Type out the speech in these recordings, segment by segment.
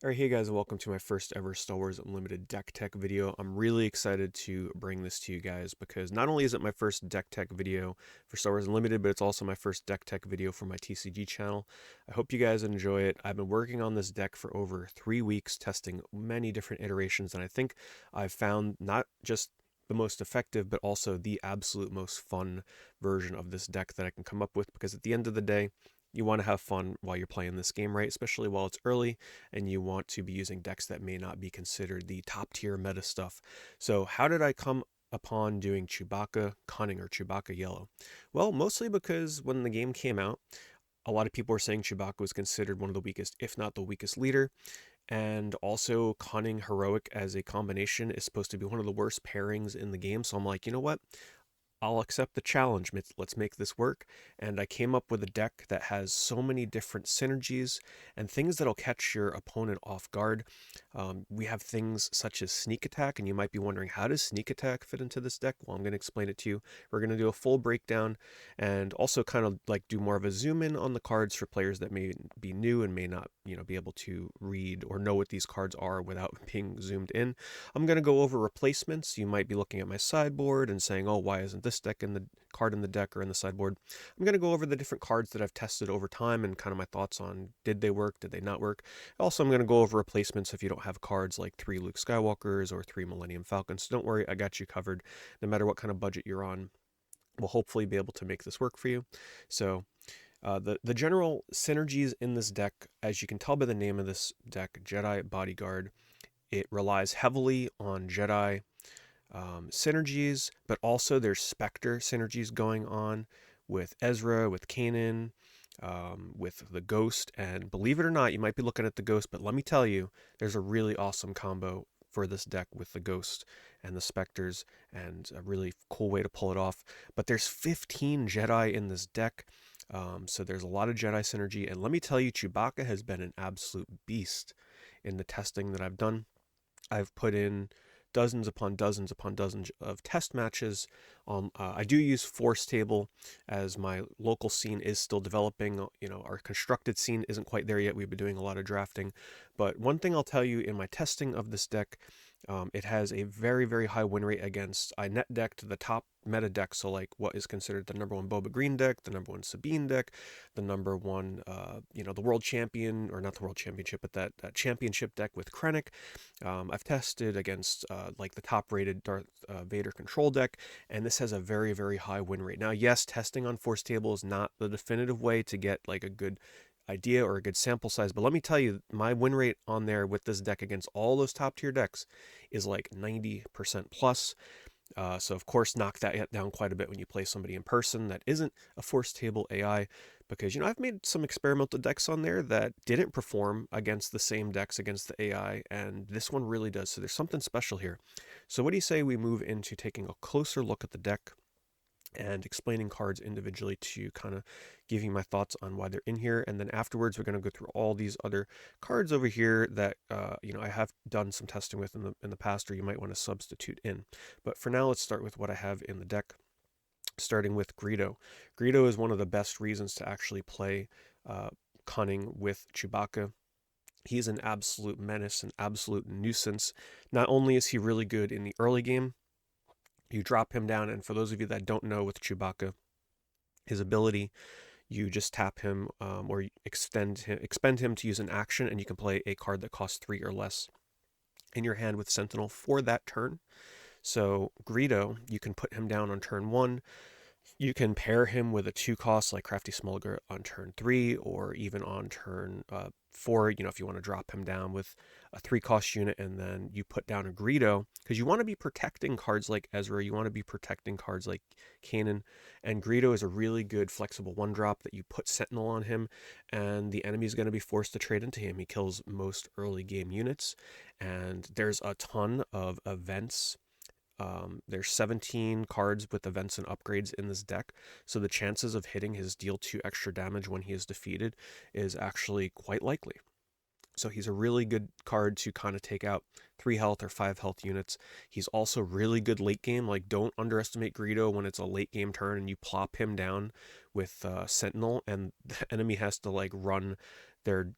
Alright, hey guys, welcome to my first ever Star Wars Unlimited deck tech video. I'm really excited to bring this to you guys because not only is it my first deck tech video for Star Wars Unlimited, but it's also my first deck tech video for my TCG channel. I hope you guys enjoy it. I've been working on this deck for over 3 weeks, testing many different iterations, and I think I've found not just the most effective, but also the absolute most fun version of this deck that I can come up with, because at the end of the day, you want to have fun while you're playing this game, right? Especially while it's early and you want to be using decks that may not be considered the top tier meta stuff. So how did I come upon doing Chewbacca Cunning or Chewbacca Yellow? Well, mostly because when the game came out, a lot of people were saying Chewbacca was considered one of the weakest, if not the weakest leader. And also, Cunning Heroic as a combination is supposed to be one of the worst pairings in the game. So I'm like, you know what? I'll accept the challenge. Let's make this work. And I came up with a deck that has so many different synergies and things that'll catch your opponent off guard. We have things such as sneak attack, and you might be wondering, how does sneak attack fit into this deck? Well, I'm going to explain it to you. We're going to do a full breakdown and also kind of like do more of a zoom in on the cards for players that may be new and may not, be able to read or know what these cards are without being zoomed in. I'm going to go over replacements. You might be looking at my sideboard and saying, oh, why isn't this deck in the card in the deck or in the sideboard? I'm going to go over the different cards that I've tested over time and kind of my thoughts on, did they work, did they not work. Also, I'm going to go over replacements if you don't have cards like 3 Luke Skywalkers or 3 Millennium Falcons. So don't worry, I got you covered. No matter what kind of budget you're on, we'll hopefully be able to make this work for you. So the general synergies in this deck, as you can tell by the name of this deck, Jedi Bodyguard, it relies heavily on Jedi synergies, but also there's Spectre synergies going on with Ezra, with Kanan, with the Ghost. And believe it or not, you might be looking at the Ghost, but let me tell you, there's a really awesome combo for this deck with the Ghost and the Spectres, and a really cool way to pull it off. But there's 15 Jedi in this deck, so there's a lot of Jedi synergy. And let me tell you, Chewbacca has been an absolute beast in the testing that I've done. I've put in dozens upon dozens upon dozens of test matches. I do use Force Table as my local scene is still developing. Our constructed scene isn't quite there yet. We've been doing a lot of drafting. But one thing I'll tell you in my testing of this deck, it has a very, very high win rate against, I net decked the top meta deck, so like what is considered the number one Boba Green deck, the number one Sabine deck, the number one, the world champion, or not the world championship, but that championship deck with Krennic. I've tested against like the top rated Darth Vader control deck, and this has a very, very high win rate. Now, yes, testing on Force Table is not the definitive way to get like a good idea or a good sample size, but let me tell you, my win rate on there with this deck against all those top tier decks is like 90% plus. So of course, knock that down quite a bit when you play somebody in person that isn't a Force Table AI, because I've made some experimental decks on there that didn't perform against the same decks against the AI, and this one really does. So there's something special here. So what do you say we move into taking a closer look at the deck and explaining cards individually to kind of give you my thoughts on why they're in here. And then afterwards, we're going to go through all these other cards over here that, I have done some testing with in the past, or you might want to substitute in. But for now, let's start with what I have in the deck, starting with Greedo. Greedo is one of the best reasons to actually play Cunning with Chewbacca. He's an absolute menace, an absolute nuisance. Not only is he really good in the early game, you drop him down, and for those of you that don't know with Chewbacca, his ability, you just tap him or expend him to use an action, and you can play a card that costs 3 or less in your hand with Sentinel for that turn. So Greedo, you can put him down on turn 1. You can pair him with a 2-cost like Crafty Smugger on turn 3, or even on turn 4, if you want to drop him down with a 3-cost unit, and then you put down a Greedo, because you want to be protecting cards like Ezra, you want to be protecting cards like Kanan, and Greedo is a really good flexible 1-drop that you put Sentinel on him, and the enemy is going to be forced to trade into him. He kills most early game units, and there's a ton of events. There's 17 cards with events and upgrades in this deck, so the chances of hitting his deal 2 extra damage when he is defeated is actually quite likely. So he's a really good card to kind of take out 3 health or 5 health units. He's also really good late game. Like, don't underestimate Greedo when it's a late game turn and you plop him down with Sentinel, and the enemy has to like run their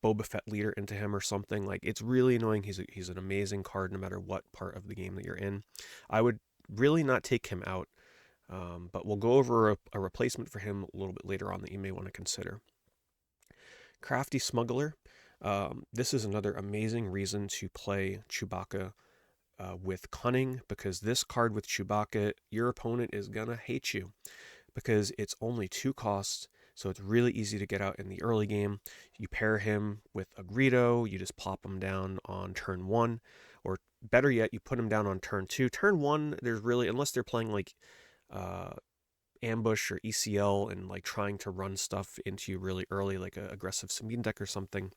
Boba Fett leader into him or something. Like, it's really annoying. He's an amazing card no matter what part of the game that you're in. I would really not take him out, but we'll go over a replacement for him a little bit later on that you may want to consider. Crafty Smuggler. This is another amazing reason to play Chewbacca with Cunning, because this card with Chewbacca, your opponent is gonna hate you because it's only 2 costs, so it's really easy to get out in the early game. You pair him with a Greedo, you just pop him down on turn 1, or better yet, you put him down on turn 2. Turn 1, there's really, unless they're playing like Ambush or ECL and like trying to run stuff into you really early, like an aggressive Sabine deck or something,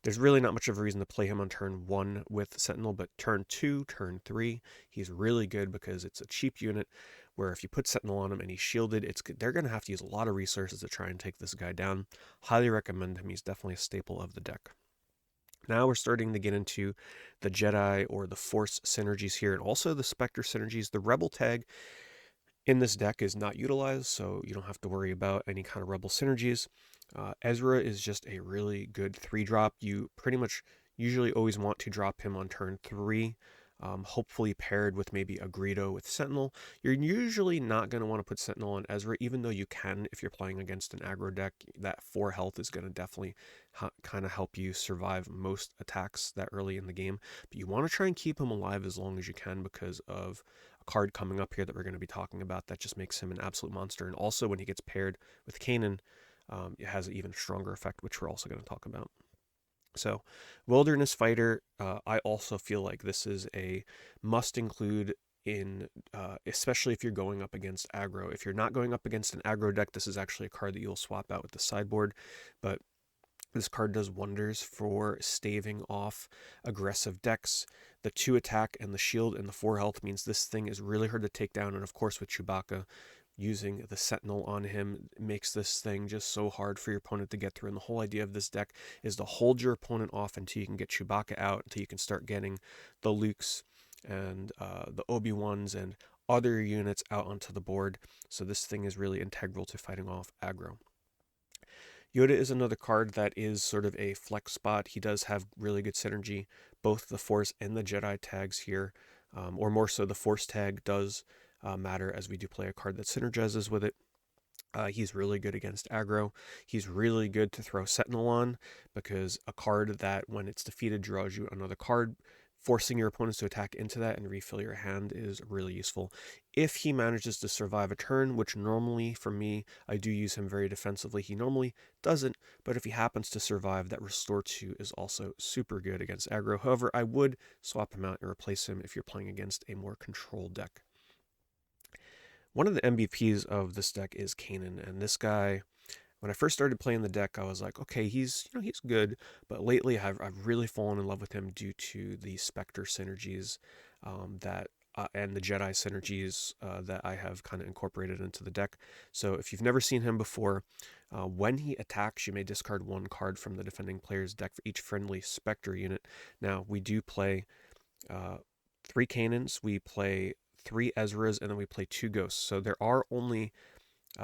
there's really not much of a reason to play him on turn 1 with Sentinel, but turn 2, turn 3, he's really good because it's a cheap unit where if you put Sentinel on him and he's shielded, they're going to have to use a lot of resources to try and take this guy down. Highly recommend him. He's definitely a staple of the deck. Now we're starting to get into the Jedi or the Force synergies here, and also the Spectre synergies. The Rebel tag in this deck is not utilized, so you don't have to worry about any kind of Rebel synergies. Ezra is just a really good 3-drop. You pretty much usually always want to drop him on turn 3, hopefully paired with maybe a Greedo with Sentinel. You're usually not going to want to put Sentinel on Ezra, even though you can if you're playing against an aggro deck. That 4 health is going to definitely kind of help you survive most attacks that early in the game. But you want to try and keep him alive as long as you can because of a card coming up here that we're going to be talking about that just makes him an absolute monster. And also when he gets paired with Kanan, it has an even stronger effect, which we're also going to talk about. So, Wilderness Fighter, I also feel like this is a must include in, especially if you're going up against aggro. If you're not going up against an aggro deck, this is actually a card that you'll swap out with the sideboard, but this card does wonders for staving off aggressive decks. The 2 attack and the shield and the 4 health means this thing is really hard to take down, and of course with Chewbacca, using the Sentinel on him makes this thing just so hard for your opponent to get through. And the whole idea of this deck is to hold your opponent off until you can get Chewbacca out, until you can start getting the Lukes and the Obi-Wans and other units out onto the board. So this thing is really integral to fighting off aggro. Yoda is another card that is sort of a flex spot. He does have really good synergy, both the Force and the Jedi tags here, or more so the Force tag does matter, as we do play a card that synergizes with it. He's really good against aggro. He's really good to throw Sentinel on, because a card that when it's defeated draws you another card, forcing your opponents to attack into that and refill your hand is really useful. If he manages to survive a turn, which normally for me, I do use him very defensively, he normally doesn't, but if he happens to survive, that Restore 2 is also super good against aggro. However, I would swap him out and replace him if you're playing against a more controlled deck. One of the MVPs of this deck is Kanan, and this guy, when I first started playing the deck, I was like, okay, he's good, but lately I've really fallen in love with him due to the Spectre synergies that and the Jedi synergies that I have kind of incorporated into the deck. So if you've never seen him before, when he attacks, you may discard 1 card from the defending player's deck for each friendly Spectre unit. Now, we do play 3 Kanans, we play 3 Ezras, and then we play 2 Ghosts. So there are only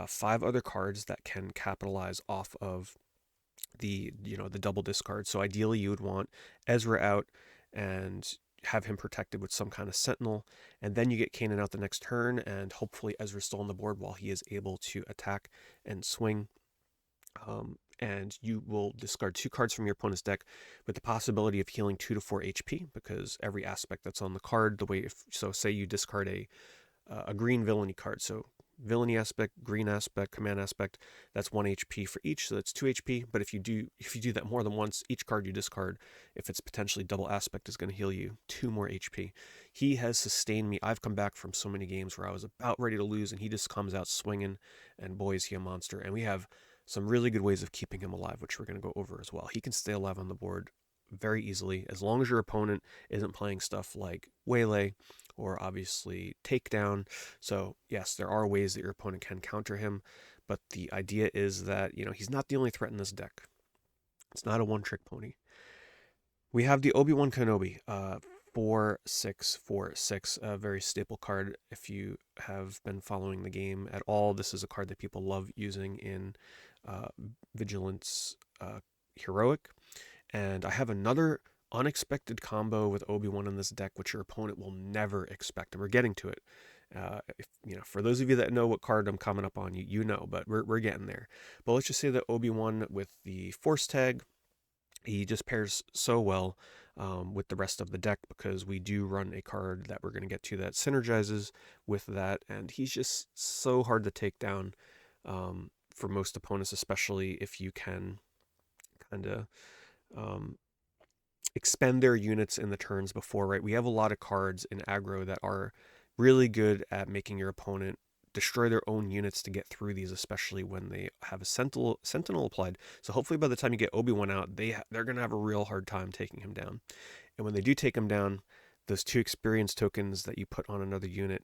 5 other cards that can capitalize off of the double discard. So ideally you would want Ezra out and have him protected with some kind of Sentinel, and then you get Kanan out the next turn, and hopefully Ezra's still on the board while he is able to attack and swing. And you will discard 2 cards from your opponent's deck with the possibility of healing 2 to 4 HP, because every aspect that's on the card, say you discard a green villainy card, so villainy aspect, green aspect, command aspect, that's 1 HP for each, so that's 2 HP. But if you do that more than once, each card you discard, if it's potentially double aspect, is going to heal you 2 more HP. He has sustained me. I've come back from so many games where I was about ready to lose, and he just comes out swinging, and boy, is he a monster. And we have some really good ways of keeping him alive, which we're going to go over as well. He can stay alive on the board very easily, as long as your opponent isn't playing stuff like Waylay or obviously Takedown. So yes, there are ways that your opponent can counter him, but the idea is that, he's not the only threat in this deck. It's not a one-trick pony. We have the Obi-Wan Kenobi, 4/6/4/6, a very staple card. If you have been following the game at all, this is a card that people love using in Vigilance heroic. And I have another unexpected combo with Obi-Wan in this deck, which your opponent will never expect. And we're getting to it. If, for those of you that know what card I'm coming up on, you know, but we're getting there. But let's just say that Obi-Wan with the Force tag, he just pairs so well with the rest of the deck because we do run a card that we're going to get to that synergizes with that, and he's just so hard to take down for most opponents, especially if you can kind of expend their units in the turns before, right? We have a lot of cards in aggro that are really good at making your opponent destroy their own units to get through these, especially when they have a Sentinel applied. So hopefully by the time you get Obi-Wan out, they're going to have a real hard time taking him down. And when they do take him down, those 2 experience tokens that you put on another unit,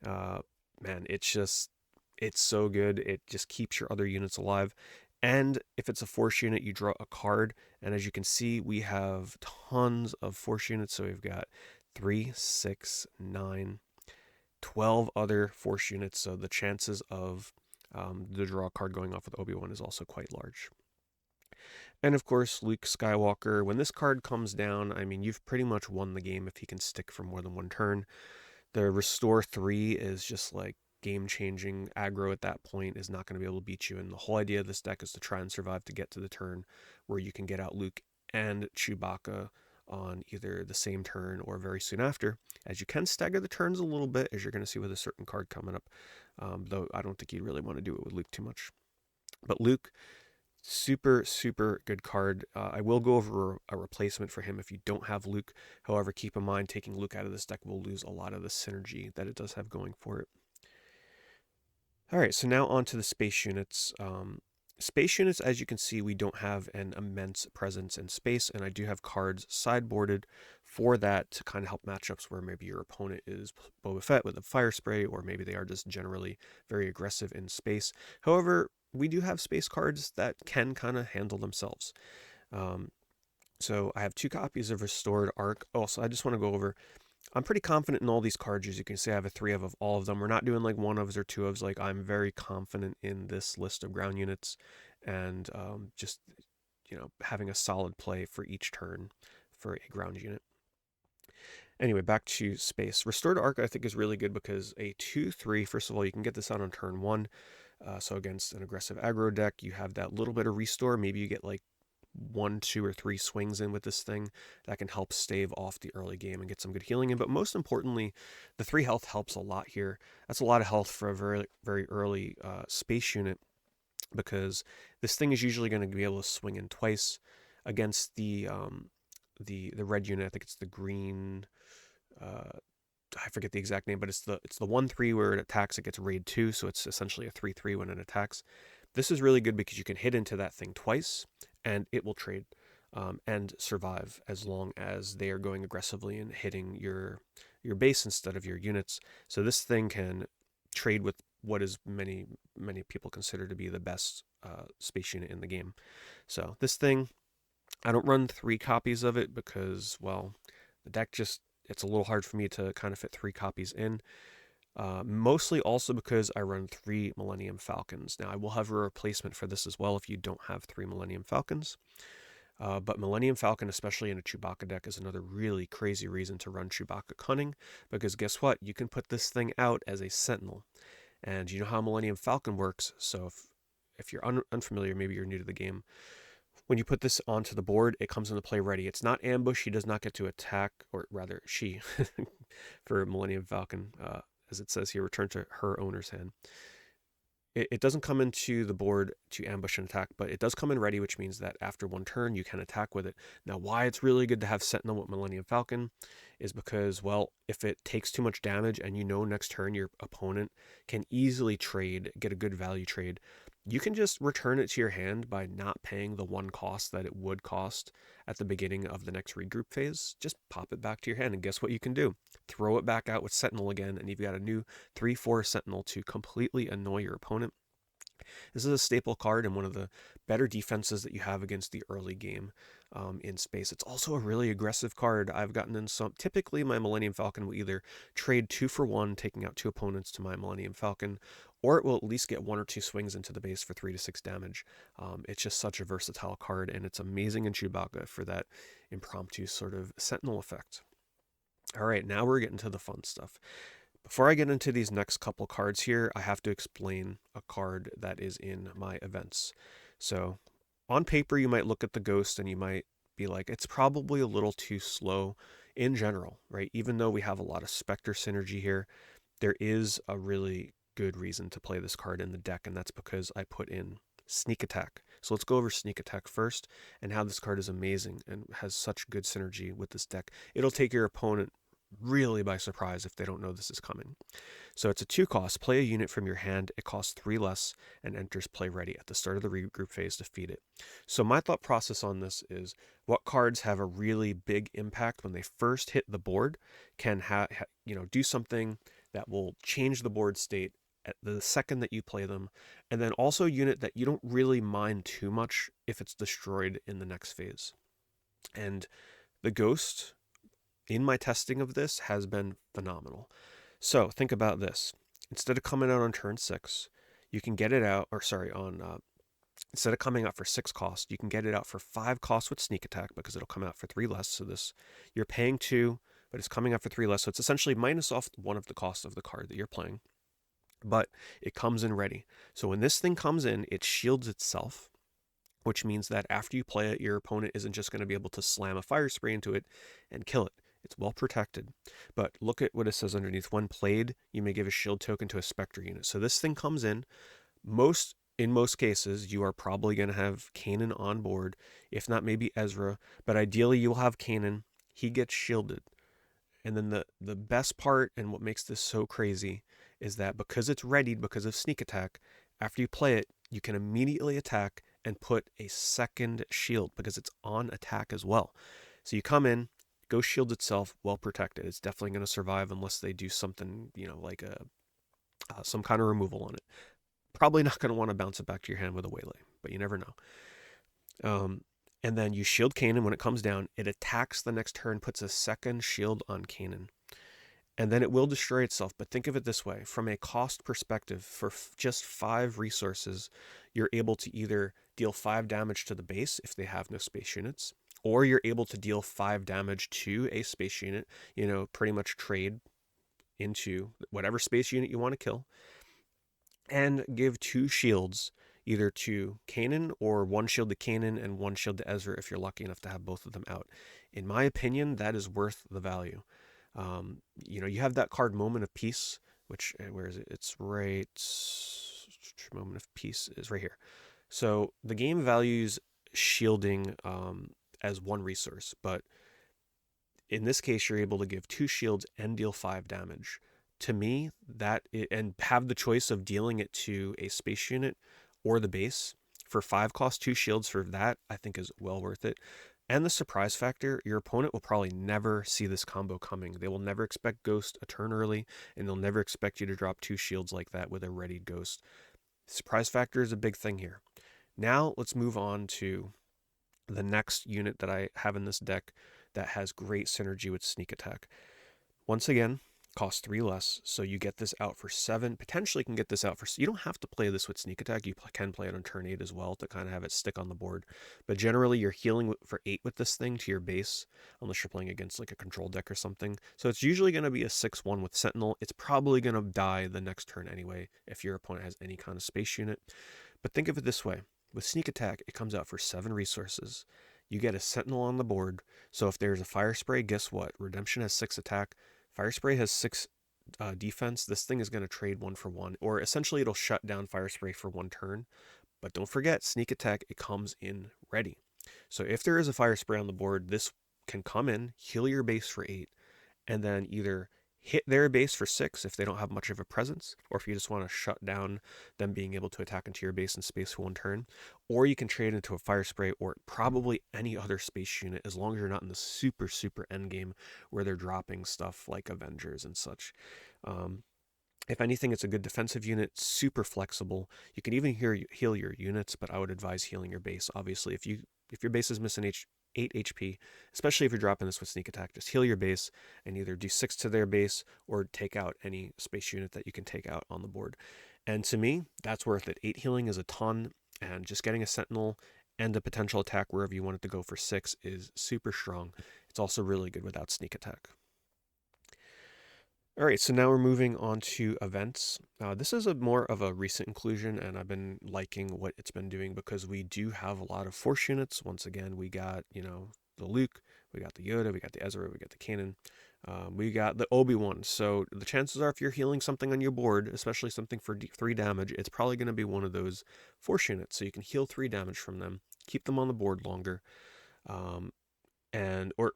man, it's so good. It just keeps your other units alive. And if it's a Force unit, you draw a card. And as you can see, we have tons of Force units. So we've got 3, 6, 9, 12 other Force units. So the chances of the draw card going off with Obi-Wan is also quite large. And of course, Luke Skywalker. When this card comes down, I mean, you've pretty much won the game if he can stick for more than one turn. The Restore 3 is just like game-changing. Aggro at that point is not going to be able to beat you, and the whole idea of this deck is to try and survive to get to the turn where you can get out Luke and Chewbacca on either the same turn or very soon after, as you can stagger the turns a little bit, as you're going to see with a certain card coming up, though I don't think you'd really want to do it with Luke too much. But Luke, super, super good card. I will go over a replacement for him if you don't have Luke. However, keep in mind, taking Luke out of this deck will lose a lot of the synergy that it does have going for it. All right, so now on to the space units. Space units, as you can see, we don't have an immense presence in space, and I do have cards sideboarded for that to kind of help matchups where maybe your opponent is Boba Fett with a fire spray, or maybe they are just generally very aggressive in space. However, we do have space cards that can kind of handle themselves. So I have 2 copies of Restored Arc. Also, I just want to go over, I'm pretty confident in all these cards. As you can see, I have a 3 of all of them. We're not doing like 1 ofs or 2 ofs. Like, I'm very confident in this list of ground units, and just, having a solid play for each turn for a ground unit. Anyway, back to space. Restored Arc, I think, is really good because a 2/3, first of all, you can get this out on turn 1. So against an aggressive aggro deck, you have that little bit of restore. Maybe you get like 1, 2, or 3 swings in with this thing that can help stave off the early game and get some good healing in. But most importantly, the 3 health helps a lot here. That's a lot of health for a very, very early space unit, because this thing is usually going to be able to swing in twice against the red unit. I think it's the green. I forget the exact name, but it's the 1/3 where it attacks, it gets raid 2, so it's essentially a 3/3 when it attacks. This is really good because you can hit into that thing twice, and it will trade and survive as long as they are going aggressively and hitting your base instead of your units. So this thing can trade with what is many people consider to be the best space unit in the game. So this thing, I don't run 3 copies of it because, well, the deck just, it's a little hard for me to kind of fit 3 copies in. Mostly also because I run 3 Millennium Falcons. Now, I will have a replacement for this as well if you don't have 3 Millennium Falcons. But Millennium Falcon, especially in a Chewbacca deck, is another really crazy reason to run Chewbacca Cunning, because guess what? You can put this thing out as a Sentinel. And you know how Millennium Falcon works, so if you're unfamiliar, maybe you're new to the game, when you put this onto the board, it comes into play ready. It's not ambush. He does not get to attack, or rather, she, for Millennium Falcon, as it says here, return to her owner's hand. It doesn't come into the board to ambush and attack, but it does come in ready, which means that after 1 turn, you can attack with it. Now, why it's really good to have Sentinel with Millennium Falcon is because, well, if it takes too much damage and next turn your opponent can easily trade, get a good value trade, you can just return it to your hand by not paying the 1 cost that it would cost at the beginning of the next regroup phase. Just pop it back to your hand, and guess what you can do? Throw it back out with Sentinel again, and you've got a new 3/4 Sentinel to completely annoy your opponent. This is a staple card and one of the better defenses that you have against the early game in space. It's also a really aggressive card. I've gotten in some, typically my Millennium Falcon will either trade 2 for 1, taking out 2 opponents to my Millennium Falcon, or it will at least get 1 or 2 swings into the base for 3 to 6 damage. It's just such a versatile card, and it's amazing in Chewbacca for that impromptu sort of Sentinel effect. All right, now we're getting to the fun stuff. Before I get into these next couple cards here, I have to explain a card that is in my events. So on paper, you might look at the Ghost and you might be like, it's probably a little too slow in general, right? Even though we have a lot of Spectre synergy here, there is a really good reason to play this card in the deck, and that's because I put in Sneak Attack. So let's go over Sneak Attack first and how this card is amazing and has such good synergy with this deck. It'll take your opponent really by surprise if they don't know this is coming. So it's a 2 cost. Play a unit from your hand. It costs 3 less and enters play ready at the start of the regroup phase to feed it. So my thought process on this is what cards have a really big impact when they first hit the board can do something that will change the board state at the second that you play them, and then also a unit that you don't really mind too much if it's destroyed in the next phase. And the Ghost, in my testing of this, has been phenomenal. So think about this. Instead of coming out on turn 6, you can get it out, instead of coming out for 6 cost, you can get it out for 5 cost with Sneak Attack because it'll come out for 3 less. So this, you're paying 2, but it's coming out for 3 less. So it's essentially minus off 1 of the cost of the card that you're playing, but it comes in ready. So when this thing comes in, it shields itself, which means that after you play it, your opponent isn't just going to be able to slam a fire spray into it and kill it. It's well protected. But look at what it says underneath. When played, you may give a shield token to a Spectre unit. So this thing comes in. In most cases, you are probably going to have Kanan on board, if not maybe Ezra. But ideally, you'll have Kanan. He gets shielded. And then the best part and what makes this so crazy is that because it's readied because of Sneak Attack, after you play it, you can immediately attack and put a second shield because it's on attack as well. So you come in, Ghost shields itself, well protected. It's definitely going to survive unless they do something, like some kind of removal on it. Probably not going to want to bounce it back to your hand with a waylay, but you never know. And then you shield Kanan when it comes down. It attacks the next turn, puts a second shield on Kanan. And then it will destroy itself. But think of it this way. From a cost perspective, for just 5 resources, you're able to either deal 5 damage to the base if they have no space units, or you're able to deal 5 damage to a space unit, pretty much trade into whatever space unit you want to kill, and give 2 shields either to Kanan or 1 shield to Kanan and 1 shield to Ezra if you're lucky enough to have both of them out. In my opinion, that is worth the value. You have that card Moment of Peace, which, where is it? It's right, Moment of Peace is right here. So the game values shielding as 1 resource, but in this case, you're able to give 2 shields and deal 5 damage. To me, and have the choice of dealing it to a space unit or the base for 5 cost 2 shields for that, I think is well worth it. And the surprise factor, your opponent will probably never see this combo coming. They will never expect Ghost a turn early, and they'll never expect you to drop 2 shields like that with a readied Ghost. Surprise factor is a big thing here. Now let's move on to the next unit that I have in this deck that has great synergy with Sneak Attack. Once again, costs 3 less, so you get this out for 7. Potentially can get this out for... You don't have to play this with Sneak Attack. You can play it on turn 8 as well to kind of have it stick on the board. But generally, you're healing for 8 with this thing to your base, unless you're playing against like a control deck or something. So it's usually going to be a 6-1 with Sentinel. It's probably going to die the next turn anyway if your opponent has any kind of space unit. But think of it this way. With Sneak Attack, it comes out for 7 resources. You get a Sentinel on the board. So if there's a Fire Spray, guess what? Redemption has 6 attack. Fire Spray has 6 defense. This thing is going to trade 1 for 1, or essentially it'll shut down Fire Spray for 1 turn. But don't forget, Sneak Attack, it comes in ready. So if there is a Fire Spray on the board, this can come in, heal your base for 8, and then either hit their base for 6 if they don't have much of a presence, or if you just want to shut down them being able to attack into your base and space for 1 turn, or you can trade into a Fire Spray or probably any other space unit as long as you're not in the super end game where they're dropping stuff like Avengers and such. If anything, it's a good defensive unit, super flexible. You can even heal your units, but I would advise healing your base. Obviously, if your base is missing 8 HP, especially if you're dropping this with Sneak Attack, just heal your base and either do 6 to their base or take out any space unit that you can take out on the board. And to me, that's worth it. 8 healing is a ton, and just getting a Sentinel and a potential attack wherever you want it to go for 6 is super strong. It's also really good without sneak attack. All right, so now we're moving on to events. This is a more of a recent inclusion, and I've been liking what it's been doing because we do have a lot of Force units. Once again, we got, the Luke, we got the Yoda, we got the Ezra, we got the Kanan, we got the Obi-Wan. So the chances are if you're healing something on your board, especially something for 3 damage, it's probably going to be one of those Force units. So you can heal 3 damage from them, keep them on the board longer, or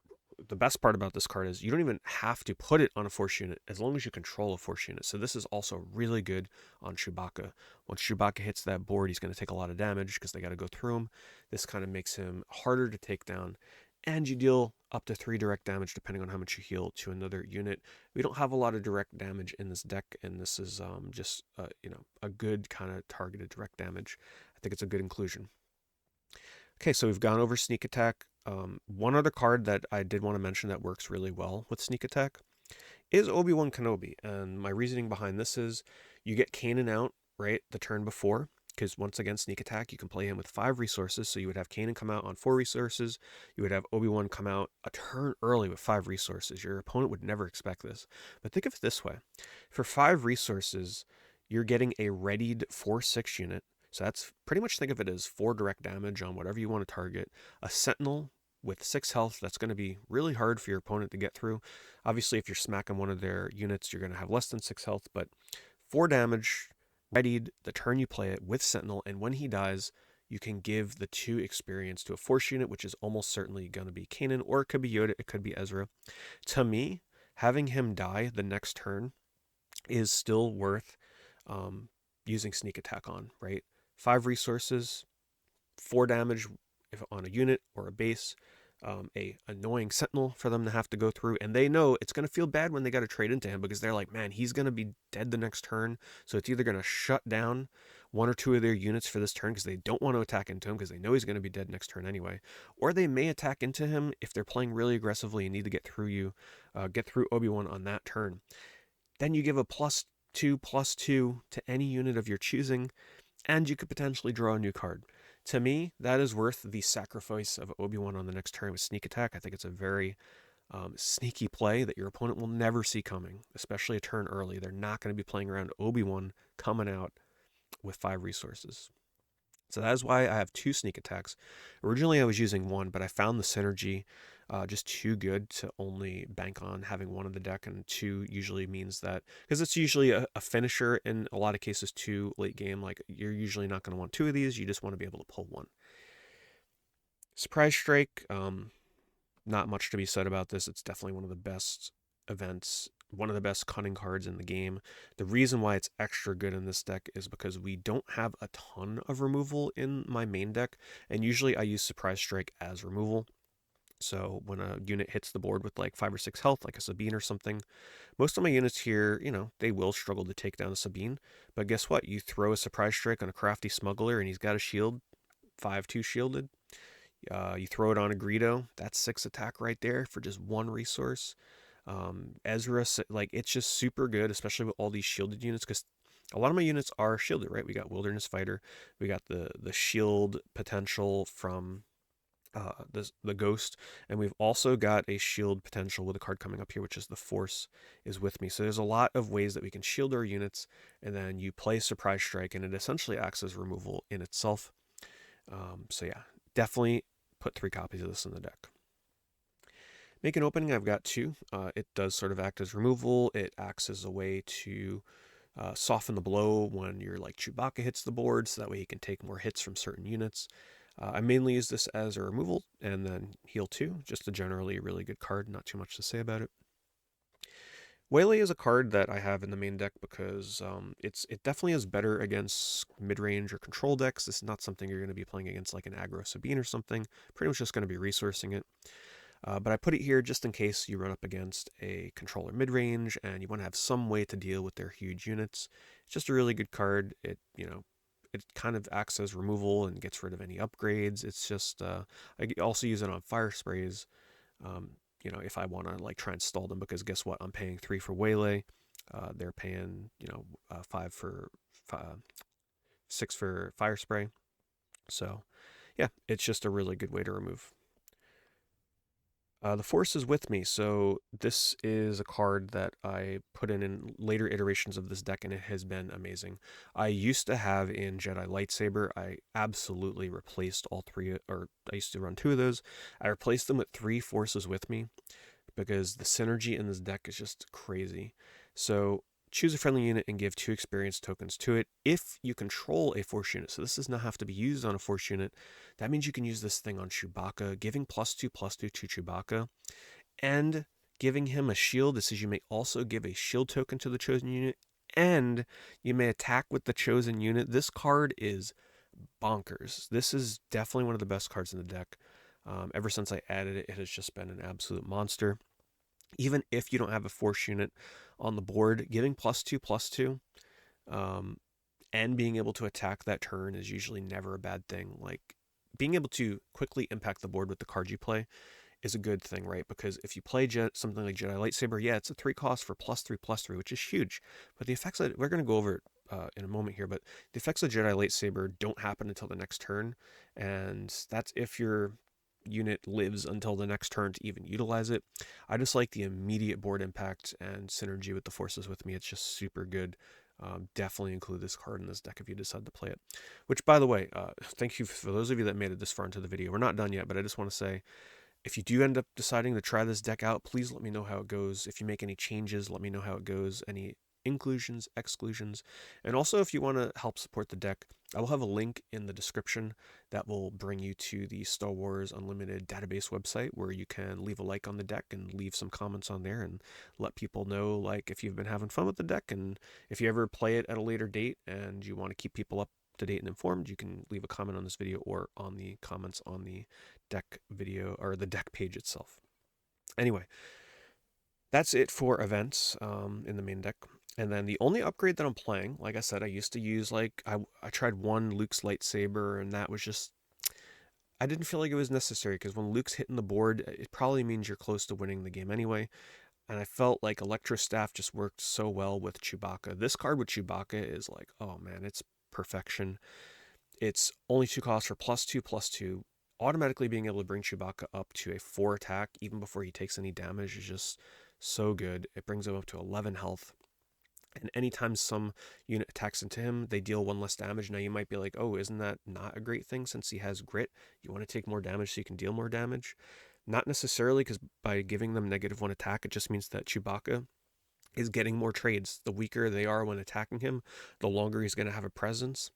the best part about this card is you don't even have to put it on a Force unit as long as you control a Force unit. So this is also really good on Chewbacca. Once Chewbacca hits that board, he's going to take a lot of damage because they got to go through him. This kind of makes him harder to take down. And you deal up to 3 direct damage depending on how much you heal to another unit. We don't have a lot of direct damage in this deck, and this is just a good kind of targeted direct damage. I think it's a good inclusion. Okay, so we've gone over sneak attack. One other card that I did want to mention that works really well with sneak attack is Obi-Wan Kenobi. And my reasoning behind this is you get Kanan out, right, the turn before, because once again, sneak attack, you can play him with 5 resources. So you would have Kanan come out on 4 resources. You would have Obi-Wan come out a turn early with 5 resources. Your opponent would never expect this. But think of it this way. For 5 resources, you're getting a readied 4/6 unit. So that's pretty much, think of it as 4 direct damage on whatever you want to target. A Sentinel with 6 health, that's going to be really hard for your opponent to get through. Obviously, if you're smacking one of their units, you're going to have less than 6 health, but 4 damage, readied the turn you play it with Sentinel, and when he dies, you can give the 2 experience to a Force unit, which is almost certainly going to be Kanan, or it could be Yoda, it could be Ezra. To me, having him die the next turn is still worth using sneak attack on, right? 5 resources, 4 damage if on a unit or a base, a annoying Sentinel for them to have to go through, and they know it's going to feel bad when they got to trade into him because they're like, man, he's going to be dead the next turn, so it's either going to shut down 1 or 2 of their units for this turn because they don't want to attack into him because they know he's going to be dead next turn anyway, or they may attack into him if they're playing really aggressively and need to get through Obi-Wan on that turn. Then you give a +2/+2 to any unit of your choosing, and you could potentially draw a new card. To me, that is worth the sacrifice of Obi-Wan on the next turn with sneak attack. I think it's a very sneaky play that your opponent will never see coming, especially a turn early. They're not going to be playing around Obi-Wan coming out with 5 resources. So that is why I have 2 sneak attacks. Originally I was using 1, but I found the synergy just too good to only bank on having 1 in the deck, and 2 usually means that, because it's usually a finisher in a lot of cases 2 late game, like you're usually not going to want 2 of these, you just want to be able to pull 1. Surprise Strike, not much to be said about this. It's definitely one of the best events, one of the best cunning cards in the game. The reason why it's extra good in this deck is because we don't have a ton of removal in my main deck, and usually I use Surprise Strike as removal. So when a unit hits the board with like 5 or 6 health, like a Sabine or something, most of my units here, they will struggle to take down a Sabine. But guess what? You throw a Surprise Strike on a Crafty Smuggler and he's got a shield, 5/2 shielded. You throw it on a Greedo, that's 6 attack right there for just 1 resource. Ezra, like, it's just super good, especially with all these shielded units, because a lot of my units are shielded, right? We got Wilderness Fighter, we got the shield potential from the Ghost, and we've also got a shield potential with a card coming up here, which is the Force is with me. So there's a lot of ways that we can shield our units, and then you play Surprise Strike, and it essentially acts as removal in itself. So yeah, definitely put 3 copies of this in the deck. Make an opening, I've got 2. It does sort of act as removal. It acts as a way to soften the blow when you're like Chewbacca hits the board, so that way he can take more hits from certain units. I mainly use this as a removal, and then heal 2, just a generally really good card, not too much to say about it. Waylay is a card that I have in the main deck because it definitely is better against mid-range or control decks. This is not something you're going to be playing against like an aggro Sabine or something. Pretty much just going to be resourcing it. But I put it here just in case you run up against a controller mid-range and you want to have some way to deal with their huge units. It's just a really good card. It kind of acts as removal and gets rid of any upgrades. It's just, I also use it on fire sprays, if I want to like try and stall them, because guess what? I'm paying 3 for Waylay. They're paying, 5 for 6 for fire spray. So yeah, it's just a really good way to remove. The Force is with me, so this is a card that I put in later iterations of this deck, and it has been amazing. I used to have in Jedi Lightsaber, I absolutely replaced all three, or I used to run 2 of those. I replaced them with 3 Forces with me because the synergy in this deck is just crazy. So choose a friendly unit and give 2 experience tokens to it if you control a Force unit. So this does not have to be used on a Force unit. That means you can use this thing on Chewbacca, giving +2/+2 to Chewbacca, and giving him a shield. This is, you may also give a shield token to the chosen unit, and you may attack with the chosen unit. This card is bonkers. This is definitely one of the best cards in the deck. Ever since I added it, it has just been an absolute monster. Even if you don't have a Force unit on the board, giving +2/+2 and being able to attack that turn is usually never a bad thing. Like, being able to quickly impact the board with the cards you play is a good thing, right? Because if you play something like Jedi Lightsaber, yeah, it's a 3 cost for +3/+3, which is huge. But the effects that we're going to go over in a moment here, but the effects of Jedi Lightsaber don't happen until the next turn, and that's if your unit lives until the next turn to even utilize it. I just like the immediate board impact and synergy with the Forces with me. It's just super good. Definitely include this card in this deck if you decide to play it. Which, by the way, thank you for those of you that made it this far into the video. We're not done yet, but I just want to say, if you do end up deciding to try this deck out, please let me know how it goes. If you make any changes, let me know how it goes. Any inclusions, exclusions, and also if you want to help support the deck, I will have a link in the description that will bring you to the Star Wars Unlimited database website, where you can leave a like on the deck and leave some comments on there and let people know, like, if you've been having fun with the deck, and if you ever play it at a later date and you want to keep people up to date and informed, you can leave a comment on this video or on the comments on the deck video or the deck page itself. Anyway, that's it for events in the main deck. And then the only upgrade that I'm playing, like I said, I used to use, like, I tried one Luke's lightsaber, and that was just, I didn't feel like it was necessary, because when Luke's hitting the board, it probably means you're close to winning the game anyway. And I felt like Electro Staff just worked so well with Chewbacca. This card with Chewbacca is like, oh man, it's perfection. It's only 2 costs for +2/+2. Automatically being able to bring Chewbacca up to a 4 attack even before he takes any damage is just so good. It brings him up to 11 health. And anytime some unit attacks into him, they deal 1 less damage. Now you might be like, oh, isn't that not a great thing since he has grit? You want to take more damage so you can deal more damage? Not necessarily, because by giving them -1 attack, it just means that Chewbacca is getting more trades. The weaker they are when attacking him, the longer he's going to have a presence,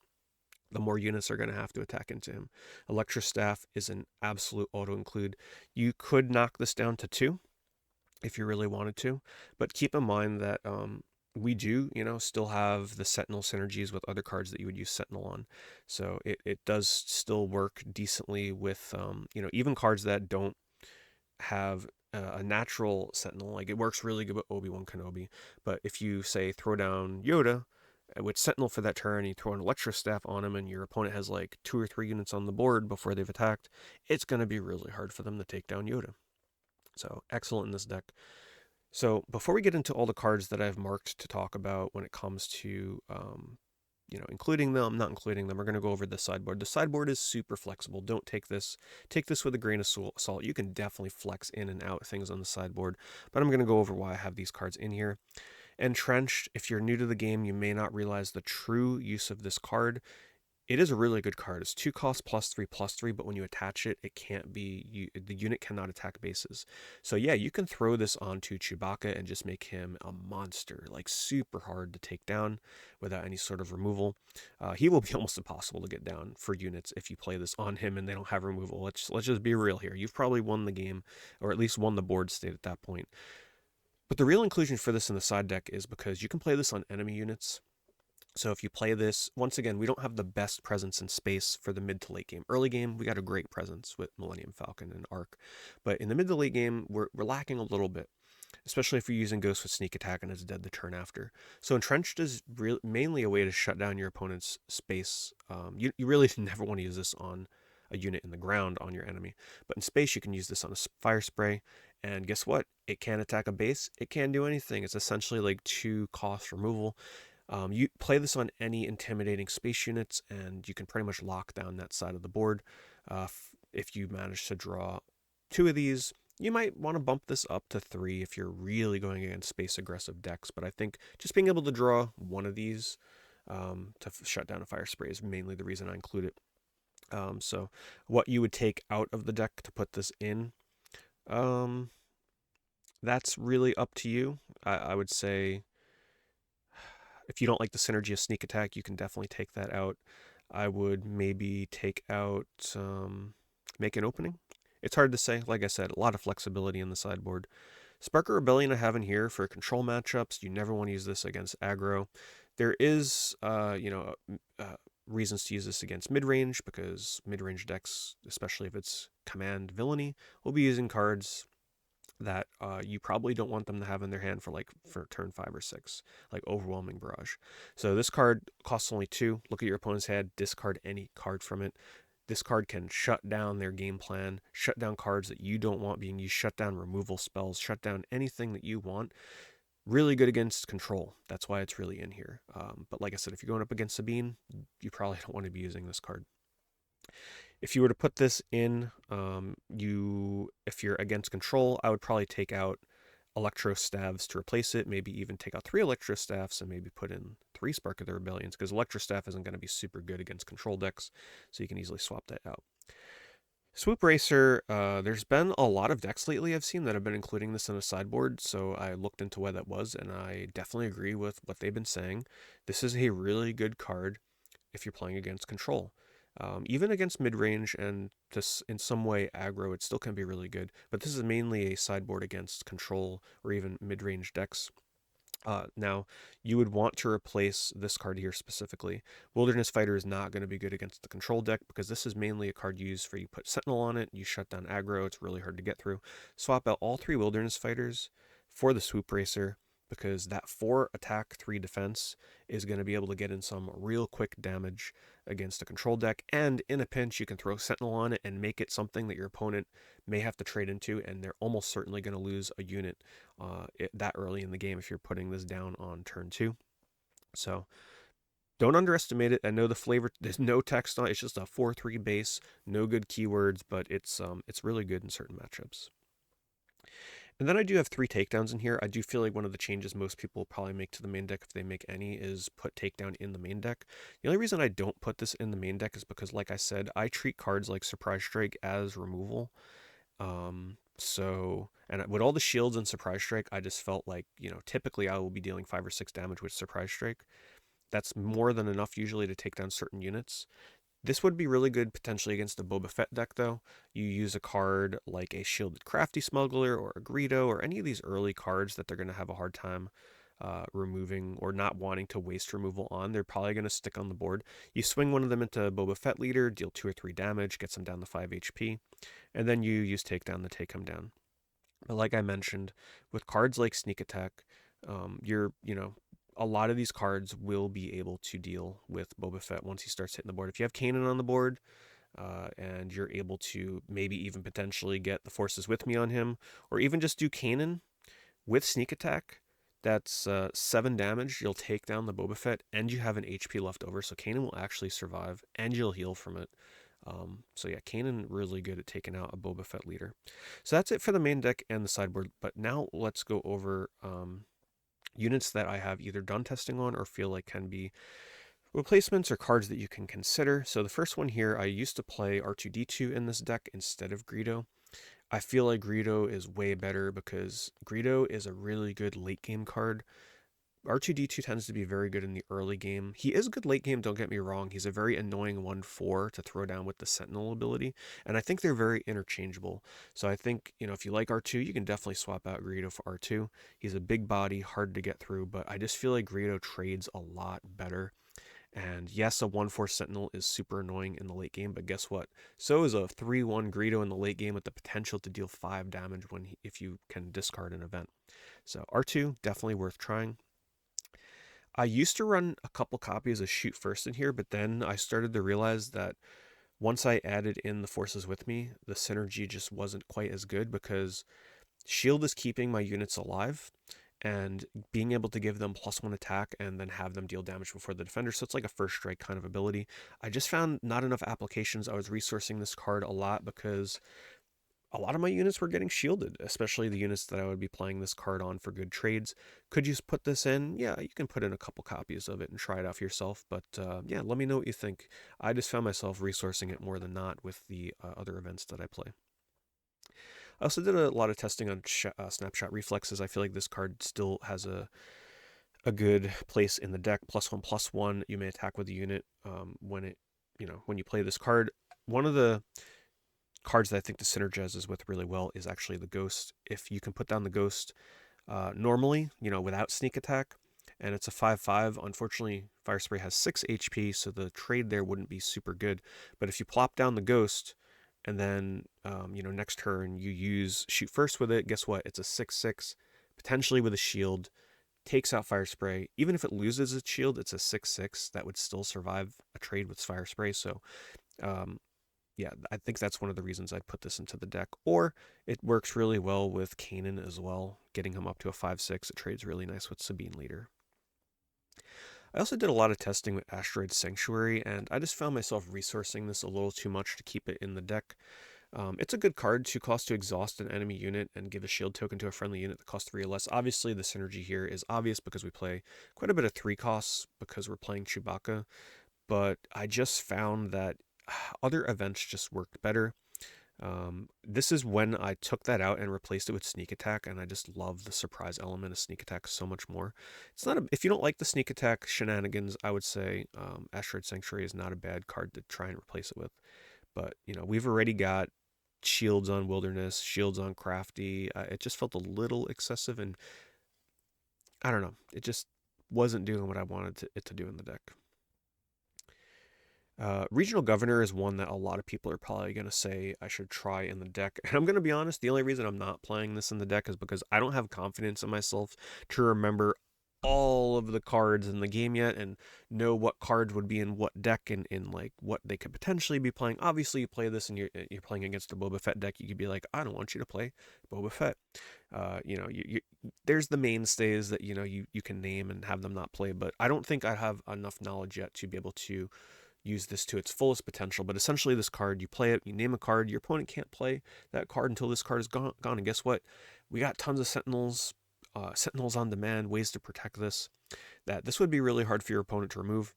the more units are going to have to attack into him. Electro Staff is an absolute auto-include. You could knock this down to 2 if you really wanted to, but keep in mind that we do, still have the Sentinel synergies with other cards that you would use Sentinel on. So it does still work decently with, even cards that don't have a natural Sentinel. Like, it works really good with Obi-Wan Kenobi. But if you, say, throw down Yoda with Sentinel for that turn, you throw an Electro Staff on him, and your opponent has like 2 or 3 units on the board before they've attacked, it's going to be really hard for them to take down Yoda. So excellent in this deck. So before we get into all the cards that I've marked to talk about when it comes to, including them, not including them, we're going to go over the sideboard. The sideboard is super flexible. Don't take this with a grain of salt. You can definitely flex in and out things on the sideboard, but I'm going to go over why I have these cards in here. Entrenched, if you're new to the game, you may not realize the true use of this card. It is a really good card. It's 2 costs +3/+3, but when you attach it, it can't be, the unit cannot attack bases. So yeah, you can throw this onto Chewbacca and just make him a monster, like super hard to take down without any sort of removal. He will be almost impossible to get down for units if you play this on him and they don't have removal. Let's just be real here. You've probably won the game, or at least won the board state at that point. But the real inclusion for this in the side deck is because you can play this on enemy units. So if you play this, once again, we don't have the best presence in space for the mid to late game. Early game, we got a great presence with Millennium Falcon and Arc. But in the mid to late game, we're lacking a little bit, especially if you're using Ghost with Sneak Attack and it's dead the turn after. So Entrenched is mainly a way to shut down your opponent's space. You really never want to use this on a unit in the ground on your enemy. But in space, you can use this on a fire spray. And guess what? It can attack a base. It can do anything. It's essentially like 2 cost removal. You play this on any intimidating space units, and you can pretty much lock down that side of the board. If you manage to draw 2 of these, you might want to bump this up to 3 if you're really going against space aggressive decks. But I think just being able to draw 1 of these to shut down a fire spray is mainly the reason I include it. So what you would take out of the deck to put this in, that's really up to you. I would say if you don't like the synergy of sneak attack, you can definitely take that out. I would maybe take out make an opening. It's hard to say. Like I said, a lot of flexibility in the sideboard. Sparker Rebellion I have in here for control matchups. You never want to use this against aggro. There is, reasons to use this against mid-range, because mid-range decks, especially if it's command villainy, will be using cards that you probably don't want them to have in their hand for turn 5 or 6, like Overwhelming Barrage. So this card costs only 2. Look at your opponent's hand, discard any card from it. This card can shut down their game plan, shut down cards that you don't want being used, shut down removal spells, shut down anything that you want. Really good against control. That's why it's really in here. But like I said, if you're going up against Sabine, you probably don't want to be using this card. If you were to put this in, if you're against control, I would probably take out Electro Staves to replace it, maybe even take out 3 Electro Staffs and maybe put in 3 Spark of the Rebellions, because Electro Staff isn't going to be super good against control decks, so you can easily swap that out. Swoop Racer, there's been a lot of decks lately I've seen that have been including this in a sideboard, so I looked into why that was, and I definitely agree with what they've been saying. This is a really good card if you're playing against control. Even against mid-range and just in some way aggro, it still can be really good, but this is mainly a sideboard against control or even mid-range decks. Now, you would want to replace this card here specifically. Wilderness Fighter is not going to be good against the control deck, because this is mainly a card used for you put Sentinel on it, you shut down aggro, it's really hard to get through. Swap out all 3 Wilderness Fighters for the Swoop Racer, because that 4 attack, 3 defense is going to be able to get in some real quick damage against a control deck, and in a pinch you can throw Sentinel on it and make it something that your opponent may have to trade into, and they're almost certainly going to lose a unit that early in the game if you're putting this down on turn 2. So don't underestimate it. I know the flavor, there's no text on it, it's just a 4-3 base, no good keywords, but it's really good in certain matchups. And then I do have 3 takedowns in here. I do feel like one of the changes most people will probably make to the main deck, if they make any, is put takedown in the main deck. The only reason I don't put this in the main deck is because, like I said, I treat cards like Surprise Strike as removal. And with all the shields and Surprise Strike, I just felt like, typically I will be dealing 5 or 6 damage with Surprise Strike. That's more than enough usually to take down certain units. This would be really good potentially against a Boba Fett deck, though. You use a card like a Shielded Crafty Smuggler or a Greedo or any of these early cards that they're going to have a hard time removing or not wanting to waste removal on. They're probably going to stick on the board. You swing one of them into Boba Fett leader, deal 2 or 3 damage, gets them down to 5 HP, and then you use Takedown to take them down. But like I mentioned, with cards like Sneak Attack, a lot of these cards will be able to deal with Boba Fett once he starts hitting the board. If you have Kanan on the board, and you're able to maybe even potentially get the Forces with Me on him, or even just do Kanan with Sneak Attack, that's 7 damage. You'll take down the Boba Fett, and you have an HP left over, so Kanan will actually survive, and you'll heal from it. So yeah, Kanan really good at taking out a Boba Fett leader. So that's it for the main deck and the sideboard, but now let's go over units that I have either done testing on or feel like can be replacements or cards that you can consider. So the first one here, I used to play R2-D2 in this deck instead of Greedo. I feel like Greedo is way better because Greedo is a really good late game card. R2-D2 tends to be very good in the early game. He is good late game, don't get me wrong. He's a very annoying 1/4 to throw down with the Sentinel ability, and I think they're very interchangeable. So I think, if you like R2, you can definitely swap out Greedo for R2. He's a big body, hard to get through, but I just feel like Greedo trades a lot better. And yes, a 1/4 Sentinel is super annoying in the late game, but guess what? So is a 3/1 Greedo in the late game with the potential to deal 5 damage if you can discard an event. So R2, definitely worth trying. I used to run a couple copies of Shoot First in here, but then I started to realize that once I added in the Forces with Me, the synergy just wasn't quite as good because Shield is keeping my units alive, and being able to give them +1 attack and then have them deal damage before the defender. So it's like a first strike kind of ability. I just found not enough applications. I was resourcing this card a lot because a lot of my units were getting shielded, especially the units that I would be playing this card on for good trades. Could you put this in? Yeah, you can put in a couple copies of it and try it out for yourself. But yeah, let me know what you think. I just found myself resourcing it more than not with the other events that I play. I also did a lot of testing on snapshot reflexes. I feel like this card still has a good place in the deck. +1/+1. You may attack with the unit when you play this card. One of the cards that I think the synergizes with really well is actually the Ghost. If you can put down the Ghost normally, without sneak attack, and it's a 5/5. Unfortunately, Fire Spray has 6 HP, so the trade there wouldn't be super good. But if you plop down the Ghost, and then next turn you shoot first with it, guess what? It's a 6/6, potentially with a shield, takes out Fire Spray. Even if it loses its shield, it's a 6/6 that would still survive a trade with Fire Spray. So yeah, I think that's one of the reasons I'd put this into the deck. Or it works really well with Kanan as well, getting him up to a 5/6. It trades really nice with Sabine Leader. I also did a lot of testing with Asteroid Sanctuary, and I just found myself resourcing this a little too much to keep it in the deck. It's a good card, 2 cost to exhaust an enemy unit and give a shield token to a friendly unit that costs 3 or less. Obviously, the synergy here is obvious because we play quite a bit of 3 costs because we're playing Chewbacca, but I just found that other events just worked better. This is when I took that out and replaced it with sneak attack, and I just love the surprise element of sneak attack so much more. It's not if you don't like the sneak attack shenanigans, I would say Asteroid Sanctuary is not a bad card to try and replace it with. But we've already got shields on Wilderness, shields on Crafty. It just felt a little excessive, and I don't know, it just wasn't doing what I wanted it to do in the deck. Regional Governor is one that a lot of people are probably going to say I should try in the deck. And I'm going to be honest, the only reason I'm not playing this in the deck is because I don't have confidence in myself to remember all of the cards in the game yet and know what cards would be in what deck and in like what they could potentially be playing. Obviously, you play this and you're playing against a Boba Fett deck, you could be like, I don't want you to play Boba Fett. There's the mainstays that you can name and have them not play, but I don't think I have enough knowledge yet to be able to use this to its fullest potential. But essentially, this card, you play it, you name a card, your opponent can't play that card until this card is gone. And guess what? We got tons of Sentinels, Sentinels on demand, ways to protect this. That this would be really hard for your opponent to remove.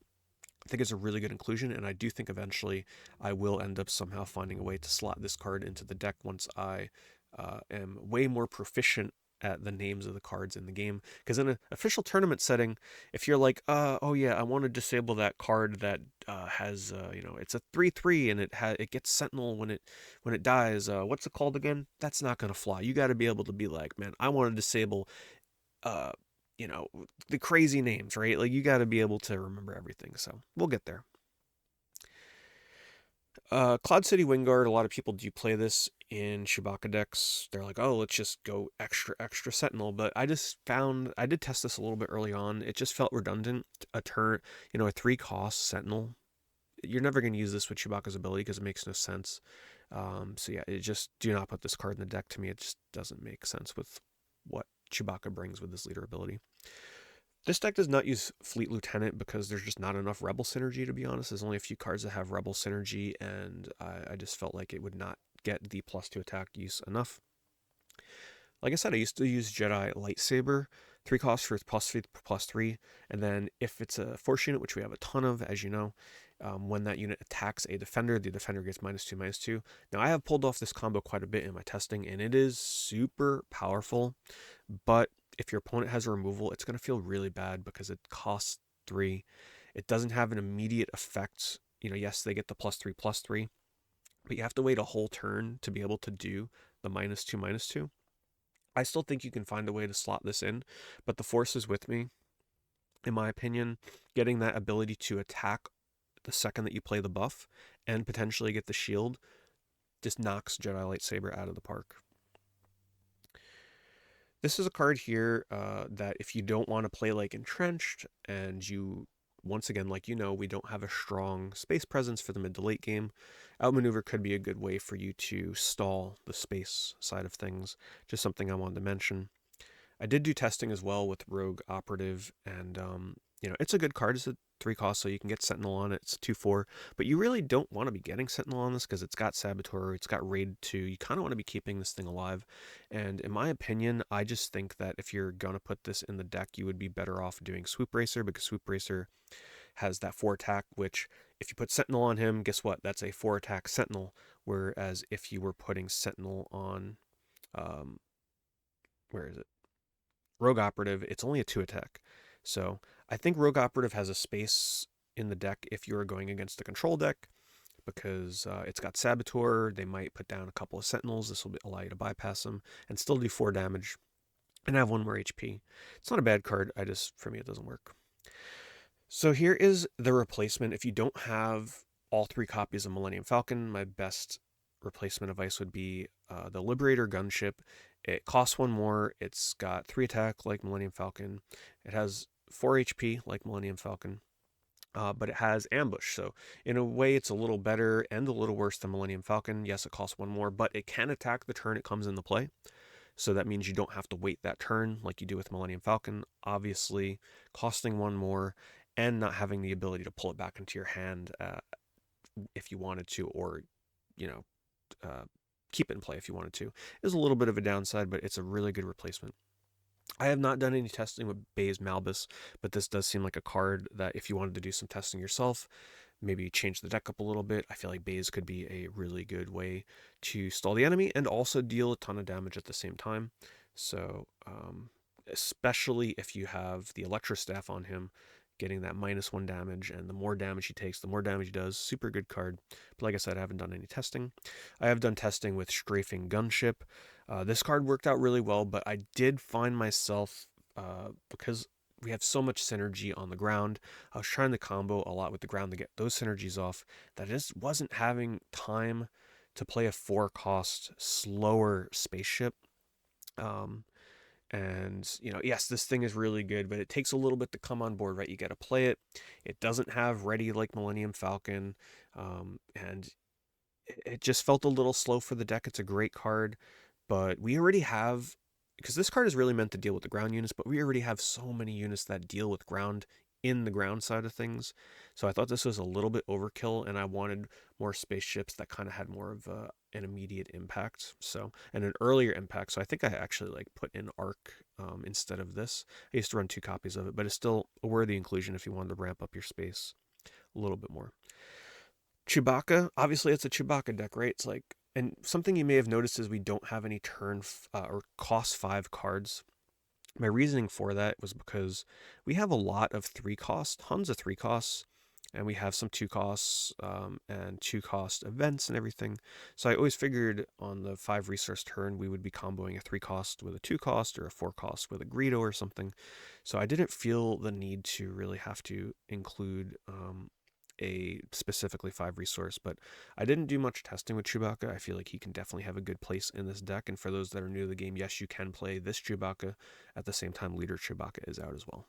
I think it's a really good inclusion, and I do think eventually I will end up somehow finding a way to slot this card into the deck once I am way more proficient at the names of the cards in the game. Because in an official tournament setting, if you're like, oh yeah, I want to disable that card that has, it's a 3/3 and it gets Sentinel when it dies. What's it called again? That's not gonna fly. You got to be able to be like, man, I want to disable, the crazy names, right? Like you got to be able to remember everything. So we'll get there. Cloud City Wingguard, a lot of people do play this in Chewbacca decks. They're like, oh, let's just go extra Sentinel. But I did test this a little bit early on. It just felt redundant. A 3-cost Sentinel. You're never going to use this with Chewbacca's ability because it makes no sense. So yeah, do not put this card in the deck. To me, it just doesn't make sense with what Chewbacca brings with his leader ability. This deck does not use Fleet Lieutenant because there's just not enough Rebel synergy, to be honest. There's only a few cards that have Rebel synergy, and I just felt like it would not get the +2 attack use enough. Like I said, I used to use Jedi Lightsaber, 3 costs for its +3, and then if it's a Force unit, which we have a ton of, as you know, when that unit attacks a defender, the defender gets -2/-2. Now, I have pulled off this combo quite a bit in my testing, and it is super powerful, but if your opponent has a removal, it's going to feel really bad because it costs 3. It doesn't have an immediate effect. Yes, they get the +3/+3, but you have to wait a whole turn to be able to do the -2/-2. I still think you can find a way to slot this in, but the Force is with me. In my opinion, getting that ability to attack the second that you play the buff and potentially get the shield just knocks Jedi Lightsaber out of the park. This is a card here that if you don't want to play like Entrenched and you, once again, we don't have a strong space presence for the mid to late game, Outmaneuver could be a good way for you to stall the space side of things. Just something I wanted to mention. I did do testing as well with Rogue Operative, and it's a good card. It's a 3 cost, so you can get Sentinel on it. It's a 2/4, but you really don't want to be getting Sentinel on this because it's got Saboteur, it's got Raid 2. You kind of want to be keeping this thing alive. And in my opinion, I just think that if you're gonna put this in the deck, you would be better off doing Swoop Racer, because Swoop Racer has that 4 attack, which if you put Sentinel on him, guess what? That's a 4 attack Sentinel. Whereas if you were putting Sentinel on, um, where is it? Rogue Operative, it's only a 2 attack. So I think Rogue Operative has a space in the deck if you're going against a control deck, because it's got Saboteur. They might put down a couple of Sentinels. This will allow you to bypass them and still do 4 damage and have 1 more HP. It's not a bad card. For me, it doesn't work. So here is the replacement. If you don't have all 3 copies of Millennium Falcon, my best replacement advice would be the Liberator Gunship. It costs 1 more. It's got 3 attack like Millennium Falcon. It has 4 HP like Millennium Falcon. But it has Ambush. So in a way, it's a little better and a little worse than Millennium Falcon. Yes, it costs 1 more, but it can attack the turn it comes into play. So that means you don't have to wait that turn like you do with Millennium Falcon. Obviously, costing 1 more and not having the ability to pull it back into your hand if you wanted to, or keep it in play if you wanted to, is a little bit of a downside, but it's a really good replacement. I have not done any testing with Baze Malbus, but this does seem like a card that if you wanted to do some testing yourself, maybe change the deck up a little bit, I feel like Baze could be a really good way to stall the enemy and also deal a ton of damage at the same time. So, especially if you have the Electro Staff on him, getting that -1 damage, and the more damage he takes, the more damage he does. Super good card. But like I said, I haven't done any testing. I have done testing with Strafing Gunship. This card worked out really well, but I did find myself, because we have so much synergy on the ground, I was trying to combo a lot with the ground to get those synergies off, that I just wasn't having time to play a 4 cost slower spaceship. And yes, this thing is really good, but it takes a little bit to come on board, right? You got to play it. It doesn't have ready like Millennium Falcon, and it just felt a little slow for the deck. It's a great card, but we already have, because this card is really meant to deal with the ground units, but we already have so many units that deal with ground in the ground side of things. So I thought this was a little bit overkill, and I wanted more spaceships that kind of had more of an immediate impact, and an earlier impact. So I think I actually put in Arc instead of this. I used to run 2 copies of it, but it's still a worthy inclusion if you wanted to ramp up your space a little bit more. Chewbacca, obviously it's a Chewbacca deck, right? And something you may have noticed is we don't have any turn or cost 5 cards. My reasoning for that was because we have a lot of 3 costs, tons of 3 costs, and we have some 2 costs and 2 cost events and everything. So I always figured on the 5 resource turn we would be comboing a 3 cost with a 2 cost, or a 4 cost with a Greedo or something. So I didn't feel the need to really have to include a specifically 5 resource, but I didn't do much testing with Chewbacca. I feel like he can definitely have a good place in this deck, and for those that are new to the game, yes, you can play this Chewbacca at the same time Leader Chewbacca is out as well.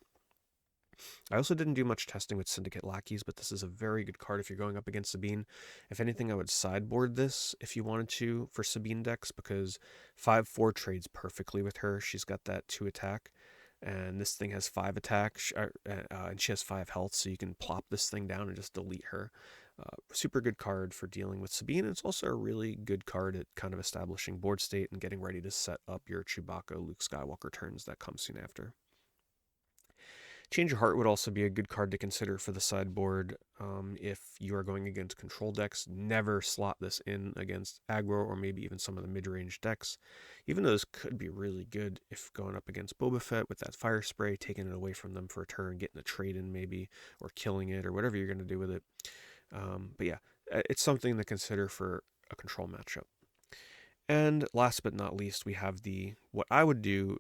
I also didn't do much testing with Syndicate Lackeys, but this is a very good card if you're going up against Sabine. If anything, I would sideboard this if you wanted to for Sabine decks, because 5/4 trades perfectly with her. She's got that 2 attack, and this thing has 5 attack, and she has 5 health, so you can plop this thing down and just delete her. Super good card for dealing with Sabine, and it's also a really good card at kind of establishing board state and getting ready to set up your Chewbacca Luke Skywalker turns that come soon after. Change Your Heart would also be a good card to consider for the sideboard if you are going against control decks. Never slot this in against aggro or maybe even some of the mid-range decks, even though this could be really good if going up against Boba Fett with that fire spray, taking it away from them for a turn, getting a trade in maybe, or killing it, or whatever you're going to do with it. But yeah, it's something to consider for a control matchup. And last but not least, we have what I would do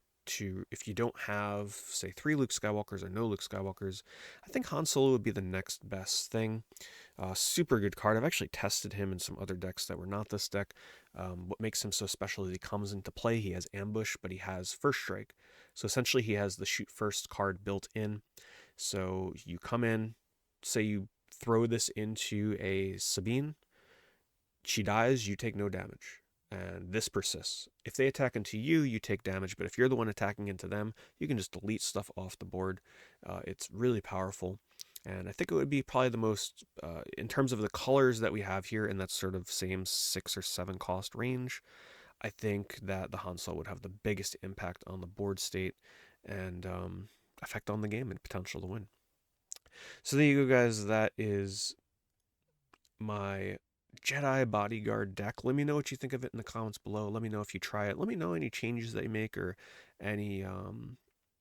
if you don't have, say, 3 Luke Skywalkers or no Luke Skywalkers. I think Han Solo would be the next best thing. Super good card. I've actually tested him in some other decks that were not this deck. What makes him so special is he comes into play. He has Ambush, but he has First Strike. So essentially he has the Shoot First card built in. So you come in, say you throw this into a Sabine, she dies, you take no damage. and this persists. If they attack into you, you take damage, but if you're the one attacking into them, you can just delete stuff off the board. It's really powerful, and I think it would be probably the most, in terms of the colors that we have here in that sort of same 6 or 7 cost range, I think that the Han Solo would have the biggest impact on the board state and effect on the game and potential to win. So there you go, guys. That is my Jedi Bodyguard deck. Let me know what you think of it in the comments below. Let me know if you try it. Let me know any changes that you make or any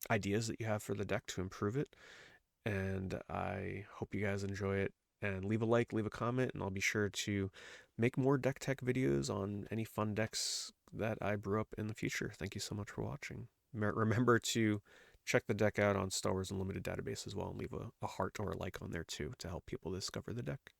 ideas that you have for the deck to improve it. And I hope you guys enjoy it. And leave a like, leave a comment, and I'll be sure to make more deck tech videos on any fun decks that I brew up in the future. Thank you so much for watching. Remember to check the deck out on Star Wars Unlimited database as well, and leave a heart or a like on there too to help people discover the deck.